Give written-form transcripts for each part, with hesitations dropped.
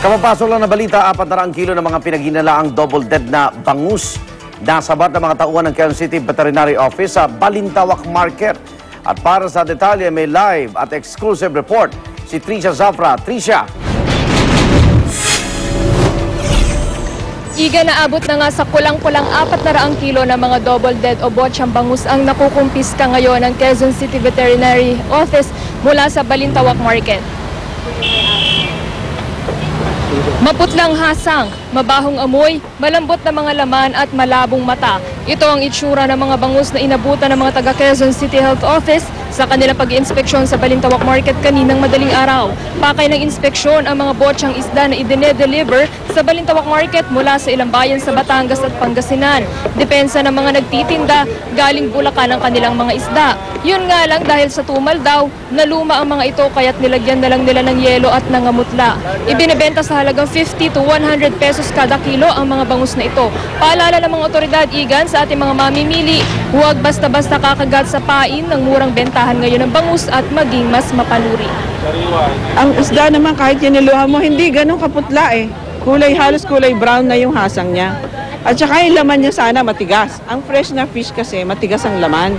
Kapapasok lang na balita, 400 kilo ng mga pinaghinalaang double dead na bangus nasabat ng mga tauhan ng Quezon City Veterinary Office sa Balintawak Market. At para sa detalye, may live at exclusive report si Tricia Zafra. Tricia. Iga, naabot na nga sa kulang-kulang 400 kilo ng mga double dead o botsang bangus ang nakukumpiska ngayon ng Quezon City Veterinary Office mula sa Balintawak Market. Maputlang hasang, mabahong amoy, malambot na mga laman at malabong mata. Ito ang itsura ng mga bangus na inabutan ng mga taga Quezon City Health Office sa kanilang pag-iinspeksyon sa Balintawak Market kaninang madaling araw. Pakay ng inspeksyon ang mga botsang isda na idine-deliver sa Balintawak Market mula sa ilang bayan sa Batangas at Pangasinan. Depensa ng mga nagtitinda, galing Bulacan ang kanilang mga isda. Yun nga lang dahil sa tumal daw, naluma ang mga ito kaya't nilagyan na lang nila ng yelo at nangamutla. Ibinebenta sa halagang 50 to 100 pesos kada kilo ang mga bangus na ito. Paalala ng mga otoridad, Igan, sa ating mga mamimili, huwag basta-basta kakagat sa pain ng murang bentahan ngayon ng bangus at maging mas mapanuri. Ang isda naman kahit yaniluhan mo, hindi ganun kaputla eh. Halos kulay brown na yung hasang niya. At saka yung laman niya sana matigas. Ang fresh na fish kasi matigas ang laman.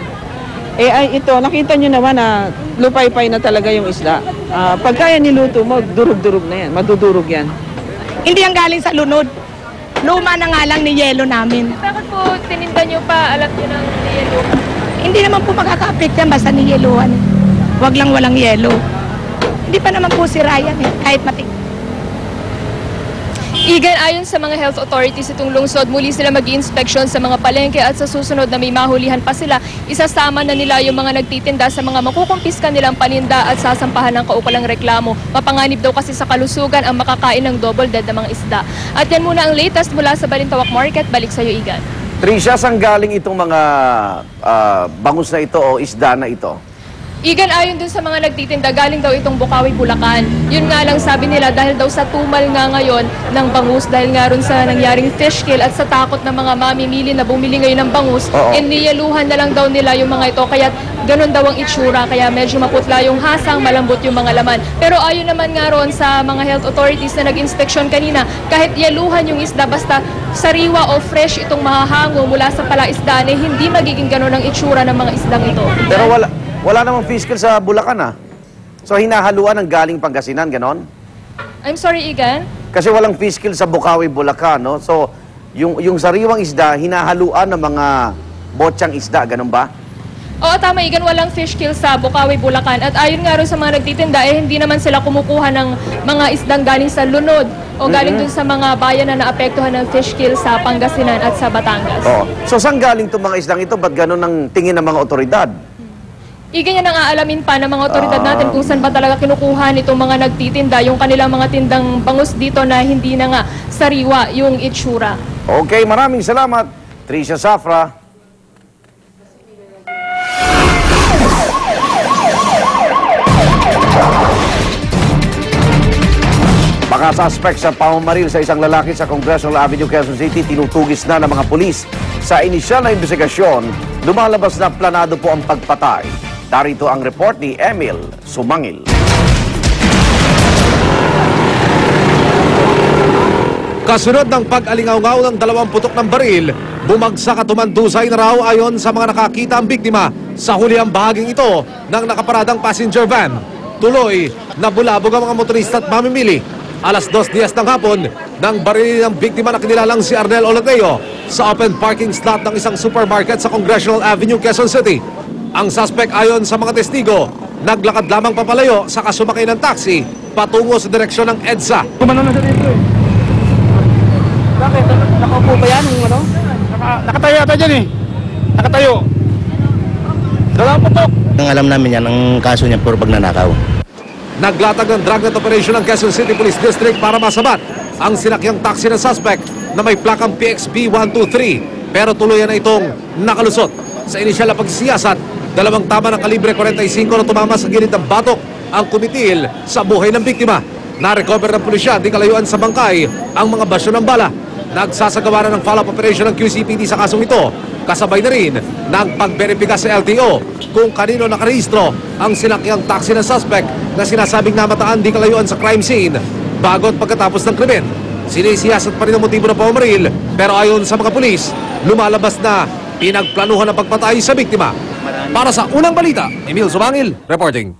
Ito, nakita nyo naman na lupay-pay na talaga yung isda. Pagka yan niluto mo, durug-durug na yan, madudurog yan. Hindi yan galing sa lunod. Luma na nga lang ni yelo namin. Bakit po tininda nyo pa, alam nyo ng yelo? Hindi naman po magkaka-affect yan basta ni yeluhan. Huwag lang walang yelo. Hindi pa naman po sira yan eh, kahit matik. Igan, ayon sa mga health authorities itong lungsod, muli sila mag-i-inspeksyon sa mga palengke at sa susunod na may mahulihan pa sila, isasama na nila yung mga nagtitinda sa mga makukumpiska nilang paninda at sasampahan ng kaukulang reklamo. Mapanganib daw kasi sa kalusugan ang makakain ng double dead na mga isda. At yan muna ang latest mula sa Balintawak Market. Balik sa iyo, Igan. Tricia, saan galing itong mga bangus na ito o isda na ito? Igan, ayon dun sa mga nagtitinda, galing daw itong Bukawi, Bulacan. Yun nga lang sabi nila dahil daw sa tumal nga ngayon ng bangus, dahil nga ron sa nangyaring fish kill at sa takot ng mga mamimili na bumili ngayon ng bangus, iniyaluhan na lang daw nila yung mga ito, kaya ganun daw ang itsura, kaya medyo maputla yung hasang, malambot yung mga laman. Pero ayon naman nga ron sa mga health authorities na nag-inspeksyon kanina, kahit yaluhan yung isda, basta sariwa o fresh itong mahahango mula sa palaisdaan, eh, hindi magiging ganun ang itsura ng mga isdang ito. Pero wala namang fish kill sa Bulacan So hinahaluan ng galing Pangasinan, ganon? I'm sorry, Igan? Kasi walang fish kill sa Bukawi, Bulacan, no? So yung sariwang isda, hinahaluan ng mga botsang isda, ganon ba? Oo, tama, Igan, walang fish kill sa Bukawi, Bulacan. At ayon nga rin sa mga nagtitinda, eh, hindi naman sila kumukuha ng mga isdang galing sa lunod o galing dun sa mga bayan na naapektuhan ng fish kill sa Pangasinan at sa Batangas. So saan galing itong mga isdang ito? Ba't ganon ang tingin ng mga otoridad? Igan, yan ang aalamin pa ng mga otoridad natin kung saan ba talaga kinukuha nitong mga nagtitinda, yung kanilang mga tindang bangus dito na hindi na nga sariwa yung itsura. Okay, maraming salamat, Tricia Zafra. Mga suspect sa pamamaril sa isang lalaki sa Congressional Avenue, Quezon City, tinutugis na ng mga pulis. Sa inisyal na investigasyon, lumalabas na planado po ang pagpatay. Darito ang report ni Emil Sumangil. Kasunod ng pag-alingaw-ngaw ng 20 putok ng baril, bumagsak at tumandusay na raw ayon sa mga nakakita ang biktima sa hulihang bahaging ito ng nakaparadang passenger van. Tuloy, nabulabog ang mga motorista at mamimili. Alas 2:00 ng hapon, nang barili ng biktima na kinilalang si Arnel Olateo sa open parking slot ng isang supermarket sa Congressional Avenue, Quezon City. Ang suspect ayon sa mga testigo, naglakad lamang papalayo sa kasumakay ng taxi patungo sa direksyon ng EDSA. Kumano na sa dito eh. Bakit? Nakaupo ba yan? Ano? Nakatayo ata dyan eh. Nakatayo. Dalawang putok. Ang alam namin yan, ang kaso niya puro pagnanakaw. Naglatag ng dragnet operation ng Quezon City Police District para masabat ang sinakyang taxi ng suspect na may plakang PXB 123 pero tuluyan na itong nakalusot. Sa inisyal na pagsisiyasat, 2 tama ng kalibre 45 na tumama sa gilid ng batok ang kumitil sa buhay ng biktima. Na-recover ng pulisya di kalayuan sa bangkay ang mga basyo ng bala. Nagsasagawa na ng follow-up operation ng QCPD sa kasong ito. Kasabay na rin ng pagberipika sa LTO kung kanino nakarehistro ang sinakyang taxi ng suspect na sinasabing namataan di kalayuan sa crime scene. bago at pagkatapos ng krimen. Sinisiyasat pa rin ang motibo ng pamamaril, pero ayon sa mga pulis, lumalabas na pinagplanuhan ang pagpatay sa biktima. Para sa unang balita, Emil Sumangil, reporting.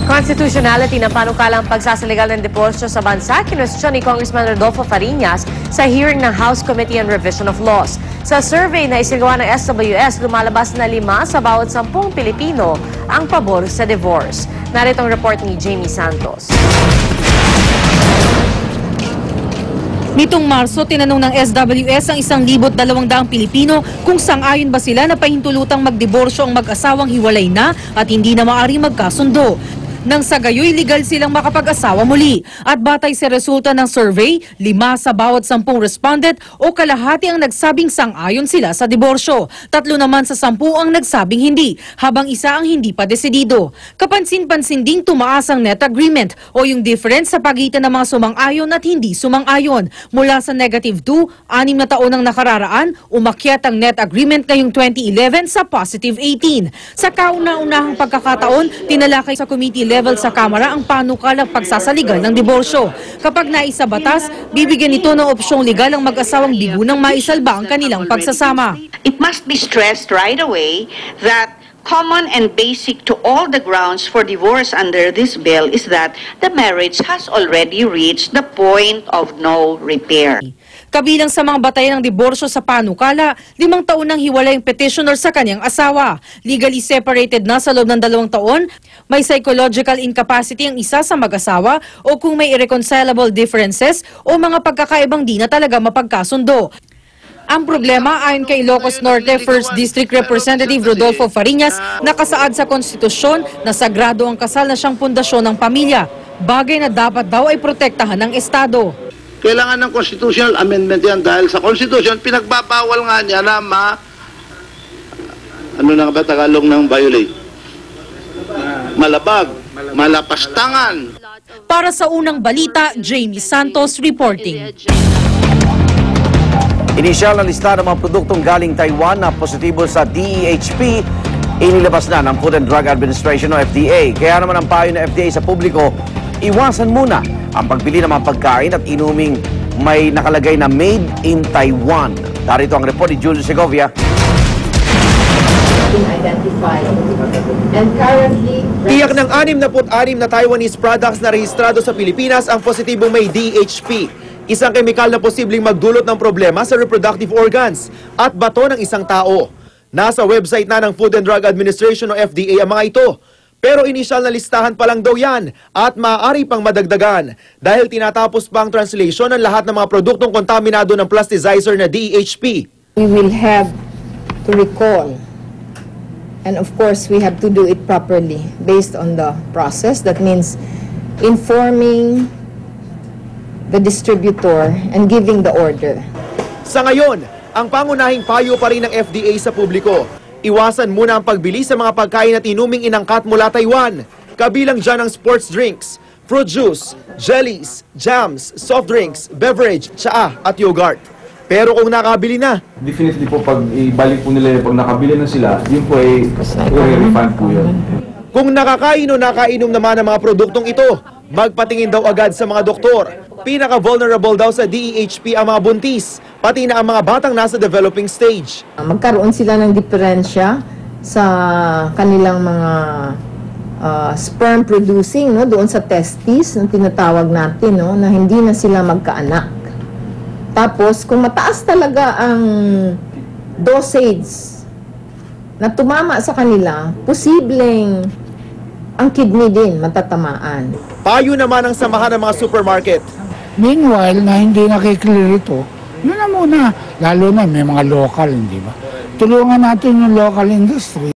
Constitutionality ng panukalang pagsasaligal ng diborsyo sa bansa, kinwestiyon ni Congressman Rodolfo Fariñas sa hearing ng House Committee on Revision of Laws. Sa survey na isinagawa ng SWS, lumalabas na 5 sa bawat 10 Pilipino ang pabor sa divorce. Narito ang report ni Jamie Santos. Nitong Marso, tinanong ng SWS ang 1,200 Pilipino kung sang-ayon ba sila na pahintulutang magdiborsyo ang mag-asawang hiwalay na at hindi na maaaring magkasundo. Nang sa gayoy, legal silang makapag-asawa muli. At batay sa resulta ng survey, 5 sa bawat 10 respondent o kalahati ang nagsabing sang-ayon sila sa diborsyo. 3 naman sa 10 ang nagsabing hindi, habang 1 ang hindi pa desidido. Kapansin-pansin ding tumaas ang net agreement o yung difference sa pagitan ng mga sumang-ayon at hindi sumang-ayon. Mula sa -2, 6 na taon ang nakararaan, umakyat ang net agreement ngayong 2011 sa +18. Sa kauna-unahang pagkakataon, tinalakay sa committee level sa Kamara ang panukalang pagsasaligal ng diborsyo. Kapag naisa batas, bibigyan ito ng opsyong legal ang mag-asawang bigunang maisalba ang kanilang pagsasama. It must be stressed right away that common and basic to all the grounds for divorce under this bill is that the marriage has already reached the point of no repair. Kabilang sa mga batayan ng diborsyo sa panukala, 5 taon nang hiwalay ang petitioner sa kanyang asawa. Legally separated na sa loob ng 2 taon, may psychological incapacity ang isa sa mag-asawa o kung may irreconcilable differences o mga pagkakaibang di na talaga mapagkasundo. Ang problema, ayon kay Ilocos Norte 1st District Representative Rodolfo Fariñas, nakasaad sa konstitusyon na sagrado ang kasal na siyang pundasyon ng pamilya. Bagay na dapat daw ay protektahan ng Estado. Kailangan ng constitutional amendment yan dahil sa constitution, pinagbabawal nga niya na ano na ba Tagalog ng violate? Malabag, malapastangan. Para sa unang balita, Jamie Santos reporting. Inisyal na lista ng mga produktong galing Taiwan na positibo sa DEHP, inilabas na ng Food and Drug Administration o FDA. Kaya naman ang payo ng FDA sa publiko, iwasan muna ang pagbili ng mga pagkain at inuming may nakalagay na Made in Taiwan. Darito ang report ni Julio Segovia. Tiyak ng 66 na Taiwanese products na rehistrado sa Pilipinas ang positibong may DHP. Isang kemikal na posibleng magdulot ng problema sa reproductive organs at bato ng isang tao. Nasa website na ng Food and Drug Administration o FDA ang mga ito. Pero inisyal na listahan pa lang daw yan at maaari pang madagdagan dahil tinatapos pa ang translation ng lahat ng mga produktong kontaminado ng plasticizer na DHP. We will have to recall, and of course we have to do it properly based on the process. That means informing the distributor and giving the order. Sa ngayon, ang pangunahing payo pa rin ng FDA sa publiko. Iwasan muna ang pagbili sa mga pagkain at inuming inangkat mula Taiwan. Kabilang dyan ang sports drinks, fruit juice, jellies, jams, soft drinks, beverage, tsaa at yogurt. Pero kung nakabili na, definitely po pag ibalik po nila pag nakabili na sila, yun po ay refund po yun. Kung nakakain o nakainom naman ng mga produktong ito, magpatingin daw agad sa mga doktor. Pinaka-vulnerable daw sa DEHP ang mga buntis, pati na ang mga batang nasa developing stage. Magkaroon sila ng diferensya sa kanilang mga sperm producing, no, doon sa testis na tinatawag natin, no, na hindi na sila magkaanak. Tapos kung mataas talaga ang dosage na tumama sa kanila, posibleng ang kidney din matatamaan. Payo naman ang samahan ng mga supermarket. Meanwhile, na hindi nakiklear ito, yun na muna. Lalo na may mga local, hindi ba? Tulungan natin yung local industry.